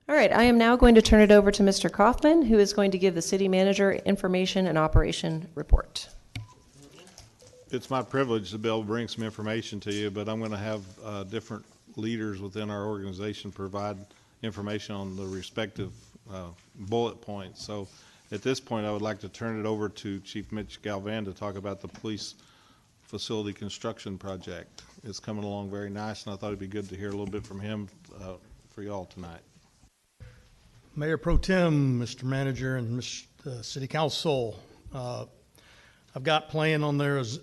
All right, I am now going to turn it over to Mr. Coffman, who is going to give the city manager information and operation report. It's my privilege to be able to bring some information to you, but I'm going to have different leaders within our organization provide information on the respective bullet points. So at this point, I would like to turn it over to Chief Mitch Galvan to talk about the police facility construction project. It's coming along very nice, and I thought it'd be good to hear a little bit from him for y'all tonight. Mayor Pro Tem, Mr. Manager, and Mr. City Council, I've got playing on there is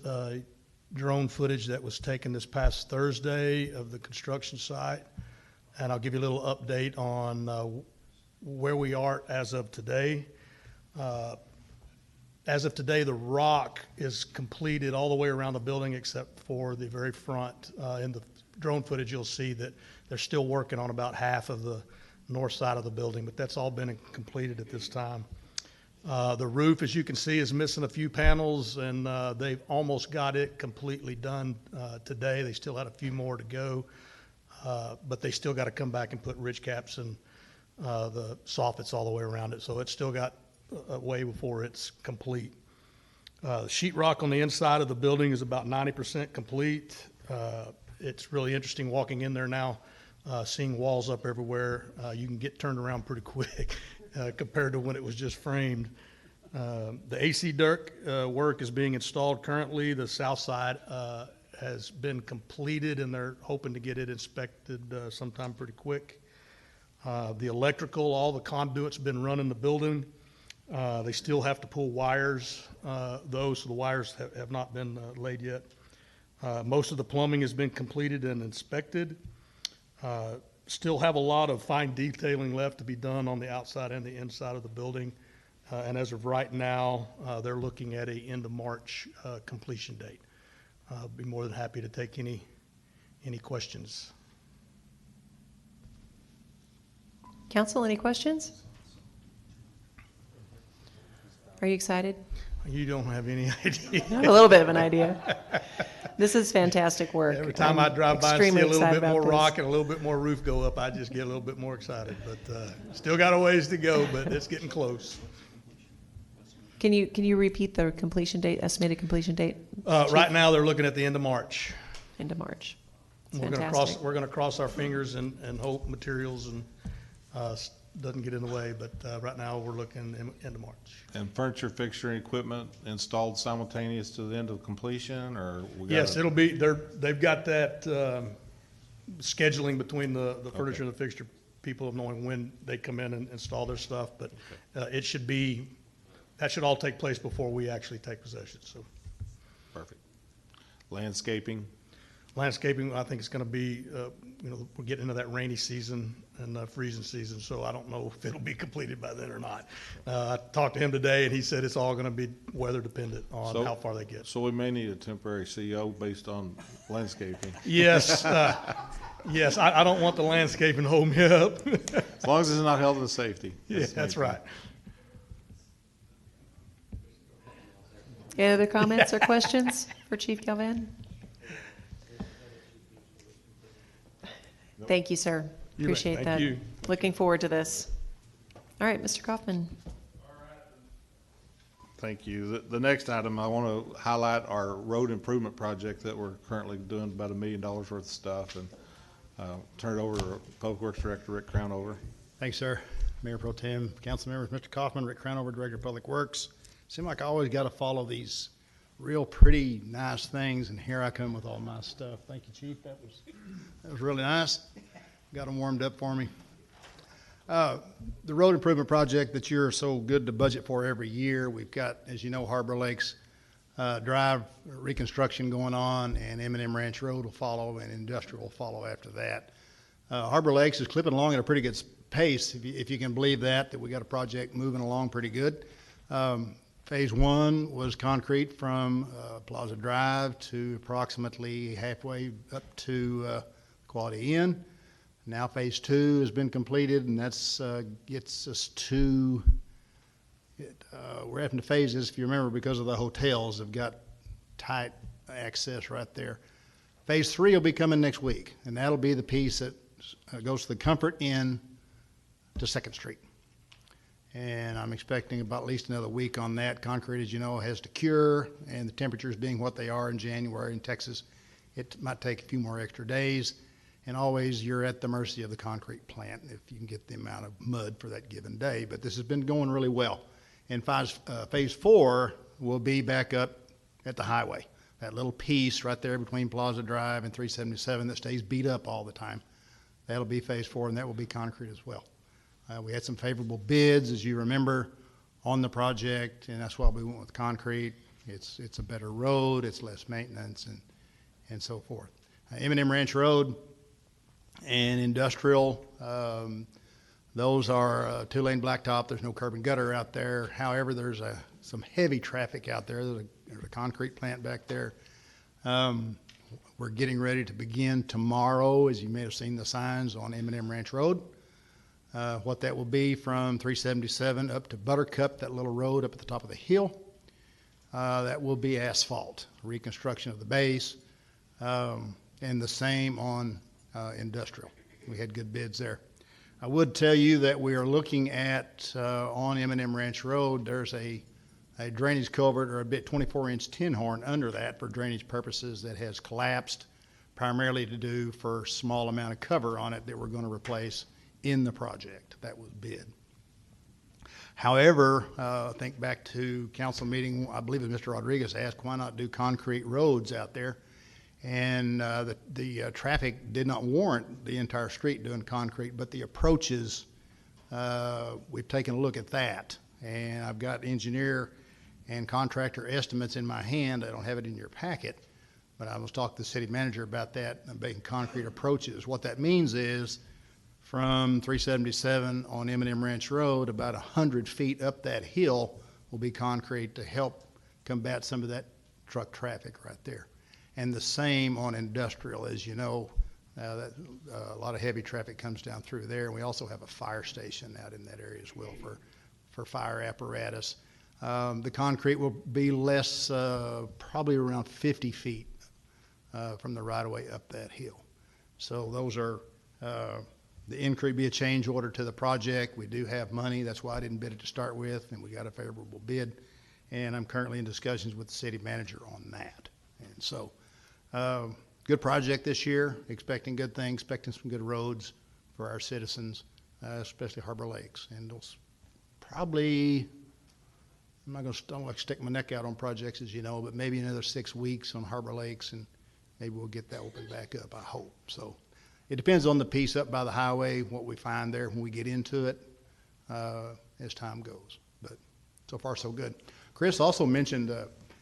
drone footage that was taken this past Thursday of the construction site, and I'll give you a little update on where we are as of today. As of today, the rock is completed all the way around the building except for the very front. In the drone footage, you'll see that they're still working on about half of the north side of the building, but that's all been completed at this time. The roof, as you can see, is missing a few panels, and they've almost got it completely done today. They still had a few more to go, but they still got to come back and put ridge caps and the soffits all the way around it. So it's still got a way before it's complete. The sheetrock on the inside of the building is about 90% complete. It's really interesting walking in there now. Seeing walls up everywhere, you can get turned around pretty quick compared to when it was just framed. The AC duct work is being installed currently. The south side has been completed, and they're hoping to get it inspected sometime pretty quick. The electrical, all the conduits been run in the building. They still have to pull wires, though, so the wires have not been laid yet. Most of the plumbing has been completed and inspected. Still have a lot of fine detailing left to be done on the outside and the inside of the building. And as of right now, they're looking at a end of March completion date. I'll be more than happy to take any questions. Council, any questions? Are you excited? You don't have any idea. I have a little bit of an idea. This is fantastic work. Every time I drive by and see a little bit more rock and a little bit more roof go up, I just get a little bit more excited. But still got a ways to go, but it's getting close. Can you repeat the completion date, estimated completion date? Right now, they're looking at the end of March. End of March. We're going to cross our fingers and hope materials and doesn't get in the way. But right now, we're looking end of March. And furniture, fixture, and equipment installed simultaneous to the end of completion, or yes, it'll be. They've got that scheduling between the furniture and the fixture people of knowing when they come in and install their stuff. But it should be. That should all take place before we actually take possession. So, perfect. Landscaping. Landscaping, I think it's going to be, we're getting into that rainy season and freezing season, so I don't know if it'll be completed by then or not. I talked to him today, and he said it's all going to be weather dependent on how far they get. So we may need a temporary CEO based on landscaping. Yes. Yes, I don't want the landscaping to hold me up. As long as it's not held to safety. That's right. Any other comments or questions for Chief Galvan? Thank you, sir. Appreciate that. Thank you. Looking forward to this. All right, Mr. Coffman. Thank you. The next item, I want to highlight our road improvement project that we're currently doing about $1 million worth of stuff, and turn it over to Public Works Director Rick Crownover. Thanks, sir. Mayor Pro Tem, council members, Mr. Coffman, Rick Crownover, Director of Public Works. Seems like I always got to follow these real pretty, nice things, and here I come with all my stuff. Thank you, Chief. That was really nice. Got them warmed up for me. The road improvement project that you're so good to budget for every year, we've got, as you know, Harbor Lakes Drive reconstruction going on, and M&M Ranch Road will follow, and Industrial will follow after that. Harbor Lakes is clipping along at a pretty good pace, if you can believe that we got a project moving along pretty good. Phase one was concrete from Plaza Drive to approximately halfway up to Quality Inn. Now phase two has been completed, and that's gets us to, we're having to phase this, if you remember, because of the hotels have got tight access right there. Phase three will be coming next week, and that'll be the piece that goes to the Comfort Inn to Second Street. And I'm expecting about at least another week on that. Concrete, as you know, has to cure, and the temperatures being what they are in January in Texas, it might take a few more extra days. And always you're at the mercy of the concrete plant if you can get the amount of mud for that given day. But this has been going really well. And phase 4 will be back up at the highway. That little piece right there between Plaza Drive and 377 that stays beat up all the time. That'll be phase 4, and that will be concrete as well. We had some favorable bids, as you remember, on the project, and that's why we went with concrete. It's a better road, it's less maintenance, and so forth. M&M Ranch Road and Industrial, those are 2-lane blacktop. There's no curb and gutter out there. However, there's some heavy traffic out there. There's a concrete plant back there. We're getting ready to begin tomorrow, as you may have seen the signs on M&M Ranch Road. What that will be from 377 up to Buttercup, that little road up at the top of the hill. That will be asphalt, reconstruction of the base, and the same on Industrial. We had good bids there. I would tell you that we are looking at, on M&M Ranch Road, there's a drainage culvert or a bit 24-inch tin horn under that for drainage purposes that has collapsed, primarily to do for small amount of cover on it that we're going to replace in the project. That was bid. However, think back to council meeting, I believe it was Mr. Rodriguez asked, why not do concrete roads out there? And the traffic did not warrant the entire street doing concrete, but the approaches, we've taken a look at that. And I've got engineer and contractor estimates in my hand. I don't have it in your packet, but I was talking to the city manager about that and making concrete approaches. What that means is from 377 on M&M Ranch Road, about 100 feet up that hill will be concrete to help combat some of that truck traffic right there. And the same on Industrial, as you know, a lot of heavy traffic comes down through there. And we also have a fire station out in that area as well for fire apparatus. The concrete will be less, probably around 50 feet from the right-of-way up that hill. So those are, the increase be a change order to the project. We do have money. That's why I didn't bid it to start with, and we got a favorable bid. And I'm currently in discussions with the city manager on that. And so, good project this year, expecting good things, expecting some good roads for our citizens, especially Harbor Lakes. And those probably, I'm not going to don't like to stick my neck out on projects, as you know, but maybe another 6 weeks on Harbor Lakes, and maybe we'll get that open back up, I hope. So it depends on the piece up by the highway, what we find there when we get into it as time goes. But so far, so good. Chris also mentioned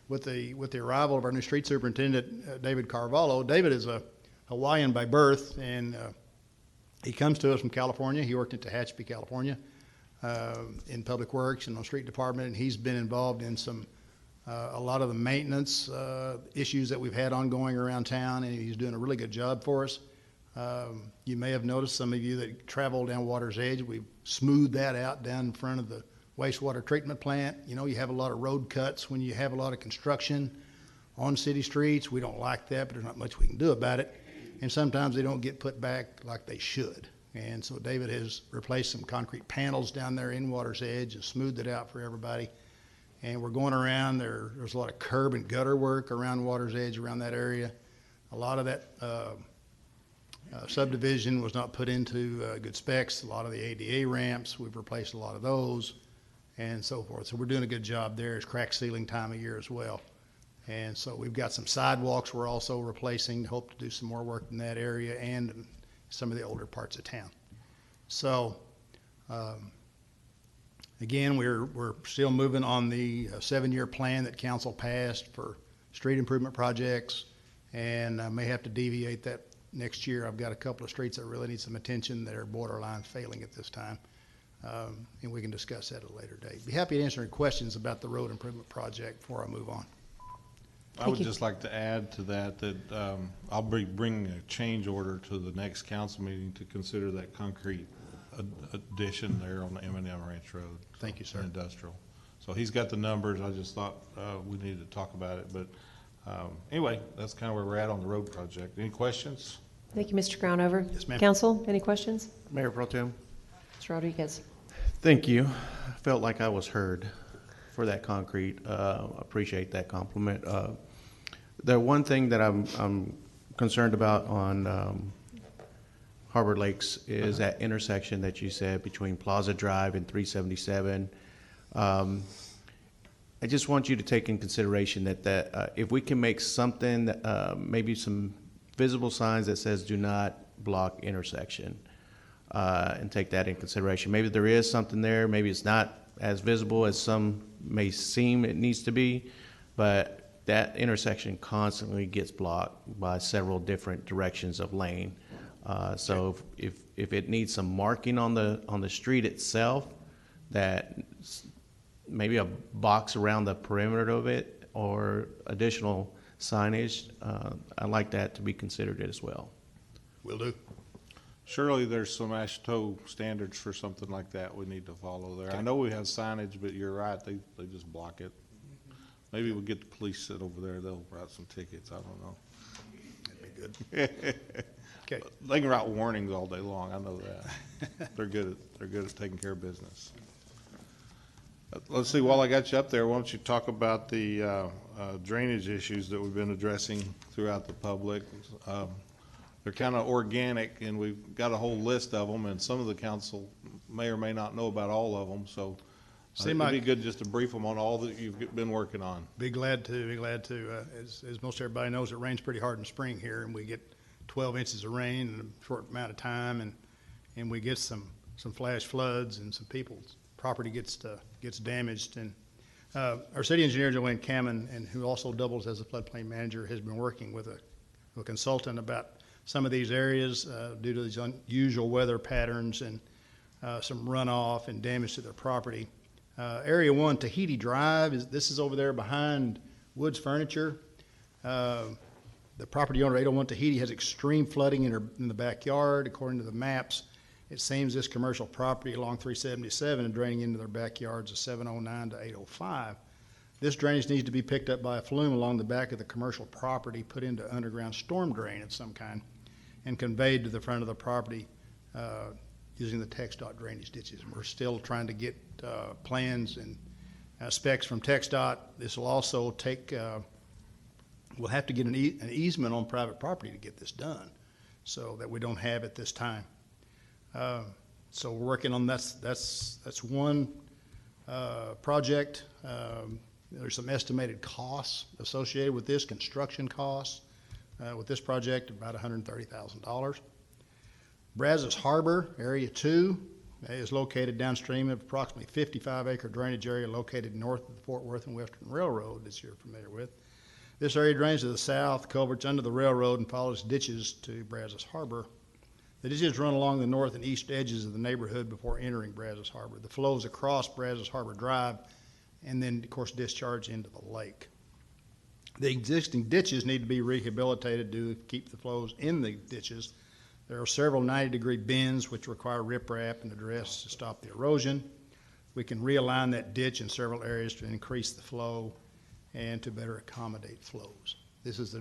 with the arrival of our new street superintendent, David Carvalho. David is a Hawaiian by birth, and he comes to us from California. He worked in Tehachapi, California, in public works and on the street department, and he's been involved in a lot of the maintenance issues that we've had ongoing around town, and he's doing a really good job for us. You may have noticed, some of you that travel down Water's Edge, we've smoothed that out down in front of the wastewater treatment plant. You know, you have a lot of road cuts when you have a lot of construction on city streets. We don't like that, but there's not much we can do about it. And sometimes they don't get put back like they should. And so David has replaced some concrete panels down there in Water's Edge and smoothed it out for everybody. And we're going around, there's a lot of curb and gutter work around Water's Edge, around that area. A lot of that subdivision was not put into good specs. A lot of the ADA ramps, we've replaced a lot of those, and so forth. So we're doing a good job there. It's crack sealing time of year as well. And so we've got some sidewalks we're also replacing. Hope to do some more work in that area and some of the older parts of town. So again, we're still moving on the 7-year plan that council passed for street improvement projects, and I may have to deviate that next year. I've got a couple of streets that really need some attention that are borderline failing at this time. And we can discuss that at a later date. Be happy to answer any questions about the road improvement project before I move on. I would just like to add to that I'll be bringing a change order to the next council meeting to consider that concrete addition there on the M&M Ranch Road. Thank you, sir. Industrial. So he's got the numbers. I just thought we needed to talk about it. But anyway, that's kind of where we're at on the road project. Any questions? Thank you, Mr. Crownover. Yes, ma'am. Council, any questions? Mayor Pro Tem, Mr. Rodriguez. Thank you. I felt like I was heard for that concrete. Appreciate that compliment. The one thing that I'm concerned about on Harbor Lakes is that intersection that you said between Plaza Drive and 377. I just want you to take in consideration that if we can make something, maybe some visible signs that says "Do not block intersection," and take that in consideration. Maybe there is something there. Maybe it's not as visible as some may seem it needs to be, but that intersection constantly gets blocked by several different directions of lane. So if it needs some marking on the street itself, that maybe a box around the perimeter of it or additional signage, I'd like that to be considered as well. Will do. Surely there's some AASHTO standards for something like that we need to follow there. I know we have signage, but you're right, they just block it. Maybe we'll get the police sit over there, they'll write some tickets, I don't know. That'd be good. Okay. They can write warnings all day long, I know that. They're good at taking care of business. Let's see, while I got you up there, why don't you talk about the drainage issues that we've been addressing throughout the public. They're kind of organic, and we've got a whole list of them, and some of the council may or may not know about all of them, so it'd be good just to brief them on all that you've been working on. Be glad to. As most everybody knows, it rains pretty hard in spring here, and we get 12 inches of rain in a short amount of time, and we get some flash floods, and some people's property gets damaged. And our city engineer, Joanne Cammon, and who also doubles as a floodplain manager, has been working with a consultant about some of these areas due to these unusual weather patterns and some runoff and damage to their property. Area 1, Tahiti Drive, this is over there behind Woods Furniture. The property owner, 801 Tahiti, has extreme flooding in the backyard. According to the maps, it seems this commercial property along 377 and draining into their backyards of 709 to 805. This drainage needs to be picked up by a flume along the back of the commercial property, put into underground storm drain of some kind, and conveyed to the front of the property using the TxDOT drainage ditches. We're still trying to get plans and specs from TxDOT. This will also take, we'll have to get an easement on private property to get this done, so that we don't have it this time. So we're working on that's one project. There's some estimated costs associated with this, construction costs with this project, about $130,000. Brazos Harbor, Area 2, is located downstream of approximately 55-acre drainage area located north of the Fort Worth and Western Railroad, as you're familiar with. This area drains to the south, culverts under the railroad, and follows ditches to Brazos Harbor. The ditches run along the north and east edges of the neighborhood before entering Brazos Harbor. The flows across Brazos Harbor Drive and then, of course, discharge into the lake. The existing ditches need to be rehabilitated to keep the flows in the ditches. There are several 90-degree bends which require riprap and address to stop the erosion. We can realign that ditch in several areas to increase the flow and to better accommodate flows. This is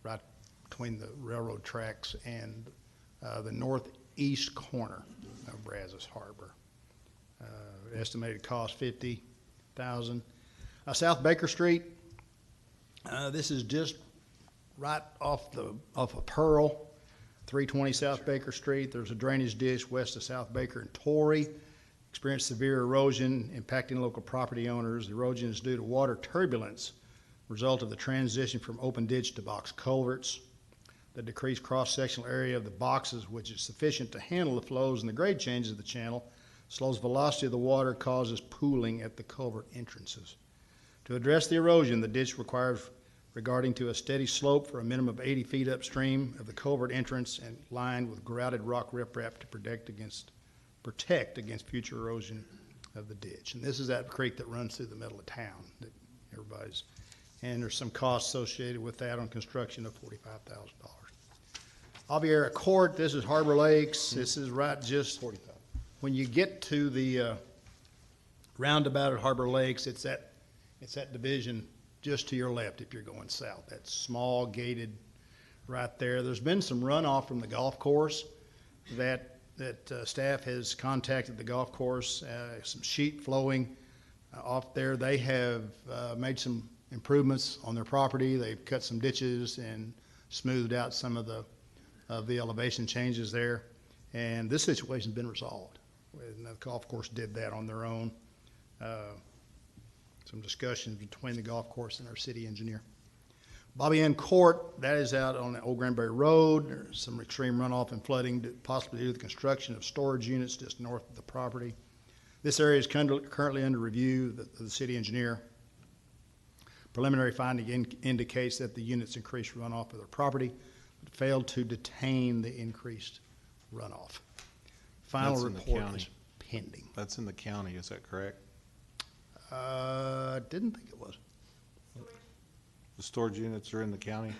right between the railroad tracks and the northeast corner of Brazos Harbor. Estimated cost $50,000. South Baker Street. This is just right off of Pearl, 320 South Baker Street. There's a drainage ditch west of South Baker and Torrey. Experienced severe erosion impacting local property owners. The erosion is due to water turbulence, result of the transition from open ditch to box culverts. The decreased cross-sectional area of the boxes, which is sufficient to handle the flows and the grade changes of the channel, slows velocity of the water, causes pooling at the culvert entrances. To address the erosion, the ditch requires regarding to a steady slope for a minimum of 80 feet upstream of the culvert entrance and lined with grouted rock riprap to protect against future erosion of the ditch. And this is that creek that runs through the middle of town that everybody's, and there's some costs associated with that on construction of $45,000. Aviera Court, this is Harbor Lakes. This is right just when you get to the roundabout at Harbor Lakes, it's that division just to your left if you're going south. That small gated right there. There's been some runoff from the golf course that that staff has contacted the golf course, some sheet flowing off there. They have made some improvements on their property. They've cut some ditches and smoothed out some of the elevation changes there. And this situation's been resolved. And the golf course did that on their own. Some discussions between the golf course and our city engineer. Bobby Ann Court, that is out on Old Granbury Road. There's some extreme runoff and flooding, possibly due to the construction of storage units just north of the property. This area is currently under review of the city engineer. Preliminary finding indicates that the units increased runoff of their property, but failed to detain the increased runoff. Final That's in the report county. is pending. That's in the county, is that correct? Didn't think it was. The storage units are in the county?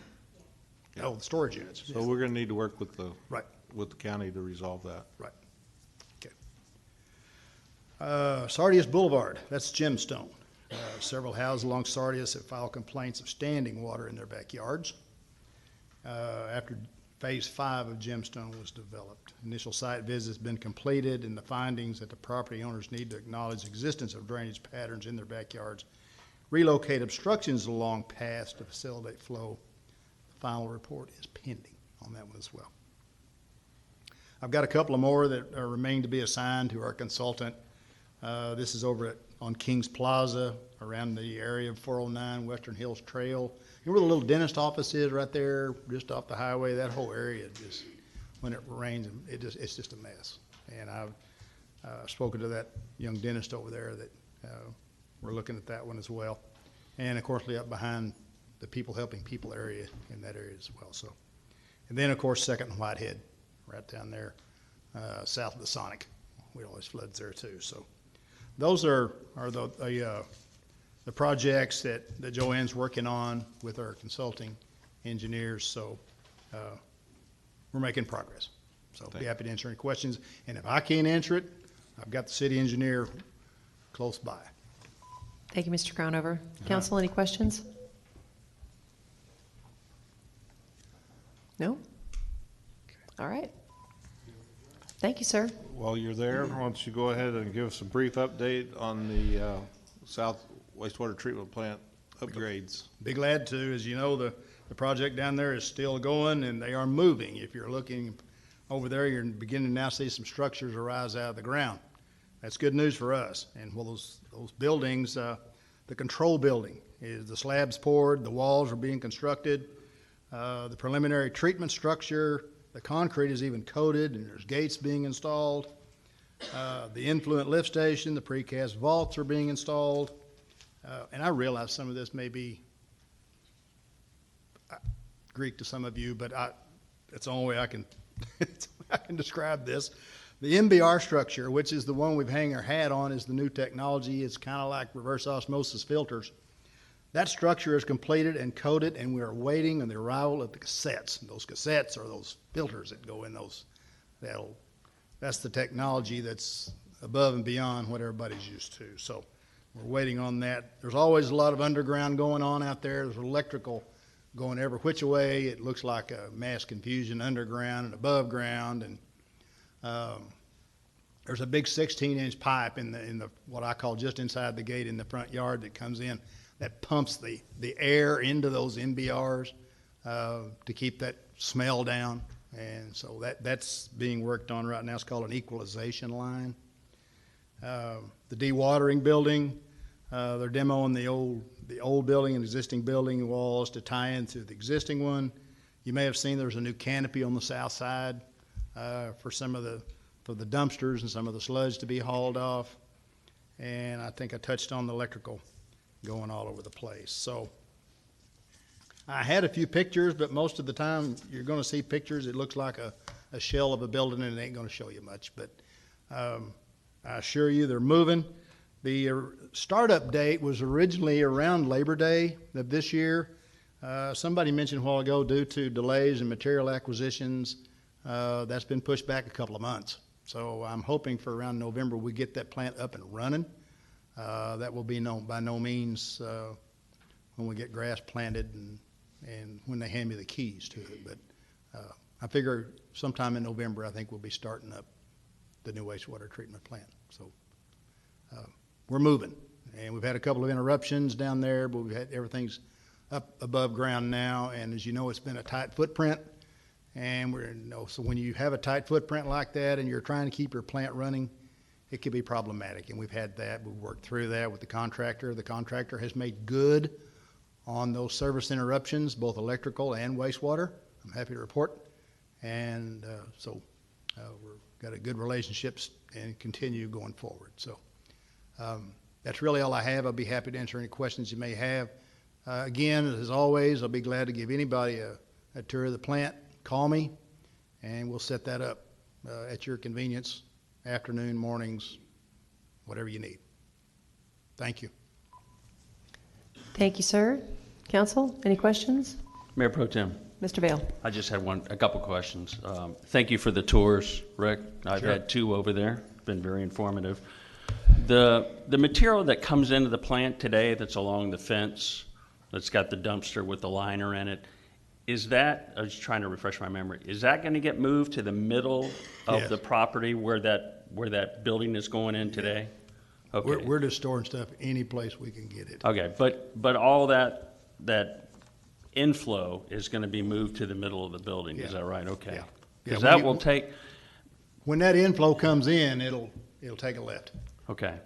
Oh, the storage units. So we're gonna need to work with Right. the county to resolve that. Right. Okay. Sardius Boulevard, that's Gemstone. Several houses along Sardius have filed complaints of standing water in their backyards after Phase 5 of Gemstone was developed. Initial site visits have been completed, and the findings that the property owners need to acknowledge the existence of drainage patterns in their backyards, relocate obstructions along paths to facilitate flow. The final report is pending on that one as well. I've got a couple of more that remain to be assigned to our consultant. This is over on Kings Plaza, around the area of 409 Western Hills Trail. You know where the little dentist office is right there, just off the highway? That whole area just, when it rains, it's just a mess. And I've spoken to that young dentist over there that we're looking at that one as well. And of course, up behind the People Helping People area in that area as well. So, and then of course, Second and Whitehead, right down there, south of the Sonic. We always floods there too. So, those are the projects that Joanne's working on with our consulting engineers. So, we're making progress. So, be happy to answer any questions. And if I can't answer it, I've got the city engineer close by. Thank you, Mr. Crownover. Council, any questions? No? All right. Thank you, sir. While you're there, why don't you go ahead and give us a brief update on the South Wastewater Treatment Plant upgrades? Be glad to. As you know, the project down there is still going, and they are moving. If you're looking over there, you're beginning to now see some structures arise out of the ground. That's good news for us. And well, those buildings, the control building, is the slabs poured, the walls are being constructed, the preliminary treatment structure, the concrete is even coated, and there's gates being installed. The influent lift station, the precast vaults are being installed. And I realize some of this may be Greek to some of you, but it's the only way I can describe this. The MBR structure, which is the one we've hang our hat on, is the new technology. It's kind of like reverse osmosis filters. That structure is completed and coated, and we are waiting on the arrival of the cassettes. And those cassettes are those filters that go in those. That's the technology that's above and beyond what everybody's used to. So we're waiting on that. There's always a lot of underground going on out there. There's electrical going every which way. It looks like a mass confusion underground and above ground. And there's a big 16-inch pipe in the what I call just inside the gate in the front yard that comes in that pumps the air into those MBRs to keep that smell down. And so that's being worked on right now. It's called an equalization line. The dewatering building, they're demoing the old building and existing building walls to tie into the existing one. You may have seen there's a new canopy on the south side for the dumpsters and some of the sludge to be hauled off. And I think I touched on the electrical going all over the place. So I had a few pictures, but most of the time you're going to see pictures. It looks like a shell of a building, and it ain't going to show you much. But I assure you they're moving. The startup date was originally around Labor Day of this year. Somebody mentioned a while ago, due to delays in material acquisitions, that's been pushed back a couple of months. So I'm hoping for around November we get that plant up and running. That will be by no means when we get grass planted and when they hand me the keys to it. But I figure sometime in November I think we'll be starting up the new wastewater treatment plant. So we're moving, and we've had a couple of interruptions down there, but we've had everything's up above ground now, and as you know, it's been a tight footprint, and so when you have a tight footprint like that and you're trying to keep your plant running, it can be problematic, and we've had that. We've worked through that with the contractor. The contractor has made good on those service interruptions, both electrical and wastewater. I'm happy to report, and so we've got a good relationships and continue going forward. So that's really all I have. I'll be happy to answer any questions you may have. Again, as always, I'll be glad to give anybody a tour of the plant. Call me, and we'll set that up at your convenience, afternoon, mornings, whatever you need. Thank you. Thank you, sir. Council, any questions? Mayor Pro Tem, Mr. Bale? I just had a couple questions. Thank you for the tours, Rick. I've Sure. had 2 over there. Been very informative. The material that comes into the plant today that's along the fence, that's got the dumpster with the liner in it, is that, I was trying to refresh my memory, is that going to get moved to the middle of Yes. the property where that building is going in today? Okay. We're just storing stuff any place we can get it. Okay, but all that inflow is going to be moved to the middle of the building, is Yeah. that right? Okay. Yeah. Because Yeah, that when will you- take, When that inflow comes in, it'll take a left. okay.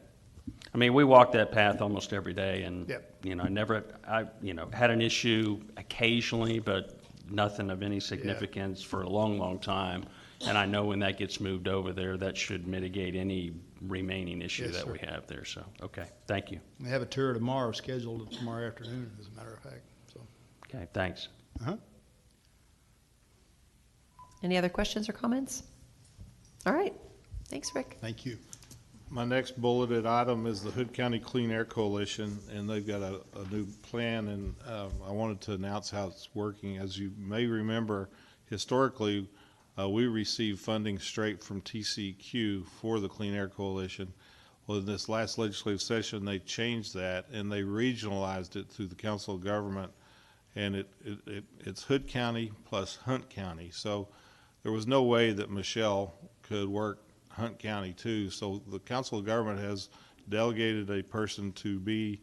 I mean, we walk that path almost every day, and, Yep. I had an issue occasionally, but nothing of any significance for a long, long time. And I know when that gets moved over there, that should mitigate any remaining issue Yes, that sir. we have there, so, okay, thank you. We have a tour tomorrow, scheduled tomorrow afternoon, as a matter of fact, so. Okay, thanks. Uh-huh. Any other questions or comments? All right. Thanks, Rick. Thank you. My next bulleted item is the Hood County Clean Air Coalition, and they've got a new plan, and I wanted to announce how it's working. As you may remember, historically, we received funding straight from TCQ for the Clean Air Coalition. Well, in this last legislative session, they changed that, and they regionalized it through the Council of Government, and it's Hood County plus Hunt County. So there was no way that Michelle could work Hunt County too. So the Council of Government has delegated a person to be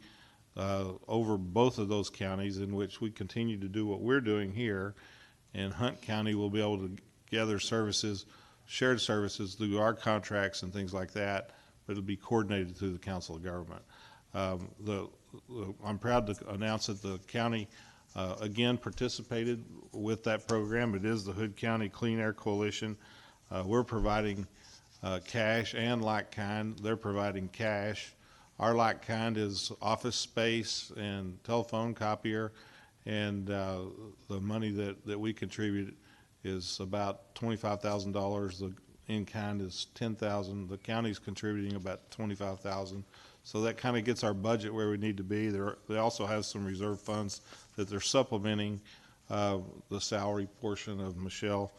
over both of those counties, in which we continue to do what we're doing here, and Hunt County will be able to gather services, shared services through our contracts and things like that, but it'll be coordinated through the Council of Government. I'm proud to announce that the county again participated with that program. It is the Hood County Clean Air Coalition. We're providing cash and like-kind. They're providing cash. Our like-kind is office space and telephone copier, and the money that we contribute is about $25,000. The in-kind is $10,000. The county's contributing about $25,000. So that kind of gets our budget where we need to be. They also have some reserve funds that they're supplementing the salary portion of Michelle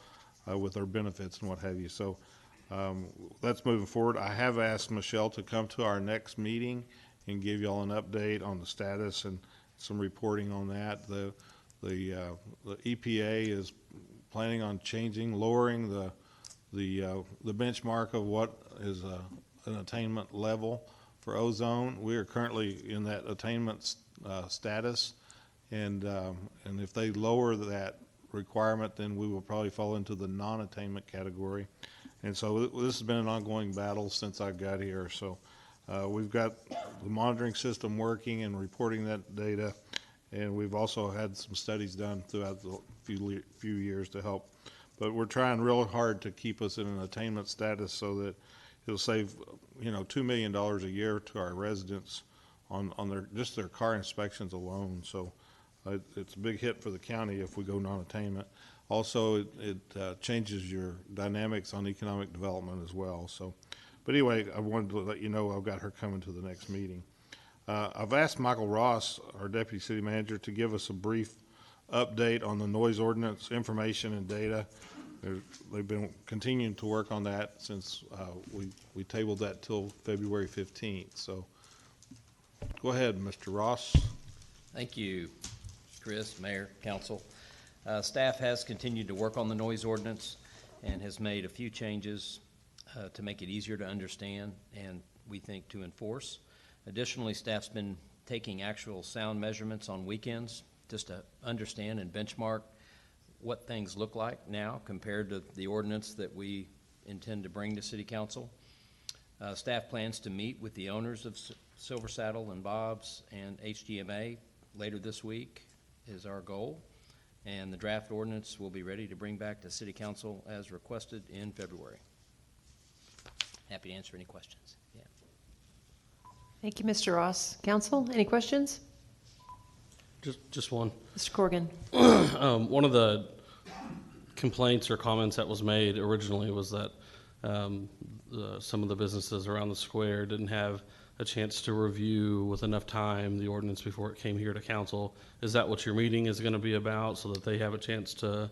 with our benefits and what have you. So that's moving forward. I have asked Michelle to come to our next meeting and give y'all an update on the status and some reporting on that. The EPA is planning on lowering the benchmark of what is an attainment level for ozone. We are currently in that attainment status, and if they lower that requirement, then we will probably fall into the non-attainment category. And so this has been an ongoing battle since I got here. So we've got the monitoring system working and reporting that data, and we've also had some studies done throughout the few years to help. But we're trying real hard to keep us in an attainment status so that it'll save, $2 million a year to our residents on their car inspections alone. So it's a big hit for the county if we go non-attainment. Also, it changes your dynamics on economic development as well. So, but anyway, I wanted to let you know I've got her coming to the next meeting. I've asked Michael Ross, our deputy city manager, to give us a brief update on the noise ordinance information and data. They've been continuing to work on that since we tabled that till February 15th. So go ahead, Mr. Ross. Thank you, Chris, Mayor, Council. Staff has continued to work on the noise ordinance and has made a few changes to make it easier to understand and we think to enforce. Additionally, staff's been taking actual sound measurements on weekends just to understand and benchmark what things look like now compared to the ordinance that we intend to bring to City Council. Staff plans to meet with the owners of Silver Saddle and Bob's and HDMA later this week is our goal. And the draft ordinance will be ready to bring back to City Council as requested in February. Happy to answer any questions. Yeah. Thank you, Mr. Ross. Council, any questions? Just one. Mr. Corrigan? One of the complaints or comments that was made originally was that some of the businesses around the square didn't have a chance to review with enough time the ordinance before it came here to council. Is that what your meeting is going to be about, so that they have a chance to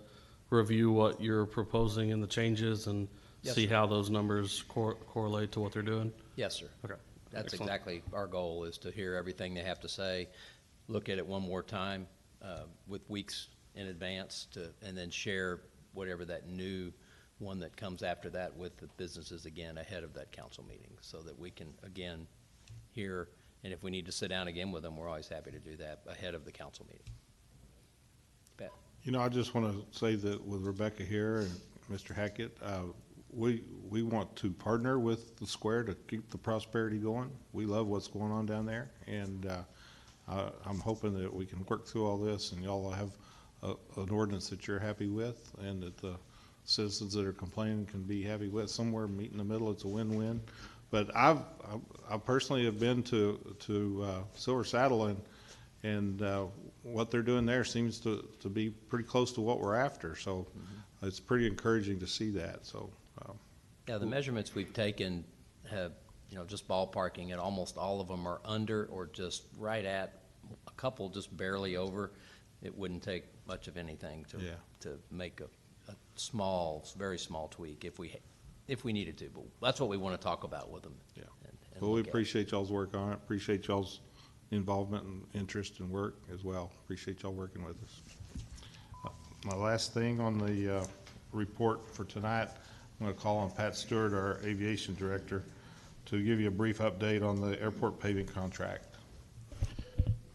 review what you're proposing and the changes and Yes, see sir. how those numbers correlate to what they're doing? Yes, sir. Okay. That's Excellent. exactly our goal, is to hear everything they have to say, look at it one more time with weeks in advance, and then share whatever that new one that comes after that with the businesses again ahead of that council meeting, so that we can again hear, and if we need to sit down again with them, we're always happy to do that ahead of the council meeting. Pat? You know, I just want to say that with Rebecca here and Mr. Hackett, we want to partner with the square to keep the prosperity going. We love what's going on down there, and I'm hoping that we can work through all this and y'all will have an ordinance that you're happy with, and that the citizens that are complaining can be happy with. Somewhere meet in the middle, it's a win-win. But I personally have been to Silver Saddle, and what they're doing there seems to be pretty close to what we're after. So it's pretty encouraging to see that. So Yeah, the measurements we've taken have, just ballparking, and almost all of them are under or just right at, a couple just barely over. It wouldn't take much of anything to make a small, very small tweak if we needed to. But that's what we want to talk about with them. Yeah. And Well, we look at. appreciate y'all's work on it. Appreciate y'all's involvement and interest and work as well. Appreciate y'all working with us. My last thing on the report for tonight, I'm going to call on Pat Stewart, our Aviation Director, to give you a brief update on the airport paving contract.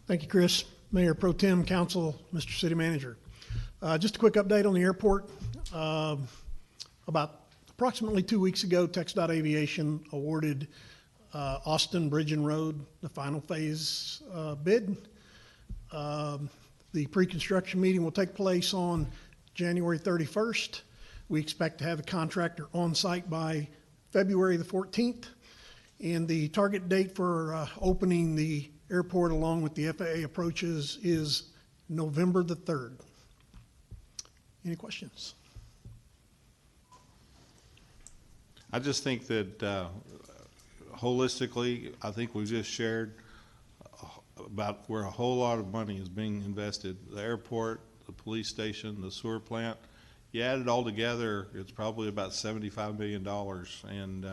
Thank you, Chris. Mayor Pro Tem, Council, Mr. City Manager. Just a quick update on the airport. About approximately 2 weeks ago, TxDOT Aviation awarded Austin Bridge and Road the final phase bid. The pre-construction meeting will take place on January 31st. We expect to have the contractor on site by February the 14th. And the target date for opening the airport along with the FAA approaches is November the 3rd. Any questions? I just think that holistically, I think we've just shared about where a whole lot of money is being invested. The airport, the police station, the sewer plant. You add it all together, it's probably about $75 million, and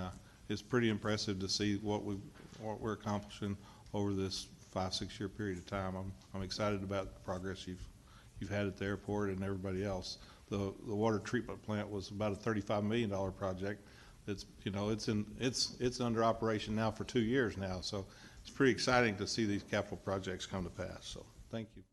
it's pretty impressive to see what we're accomplishing over this 5-6 year period of time. I'm excited about the progress you've had at the airport and everybody else. The water treatment plant was about a $35 million project. It's under operation now for 2 years now, so it's pretty exciting to see these capital projects come to pass. So thank you.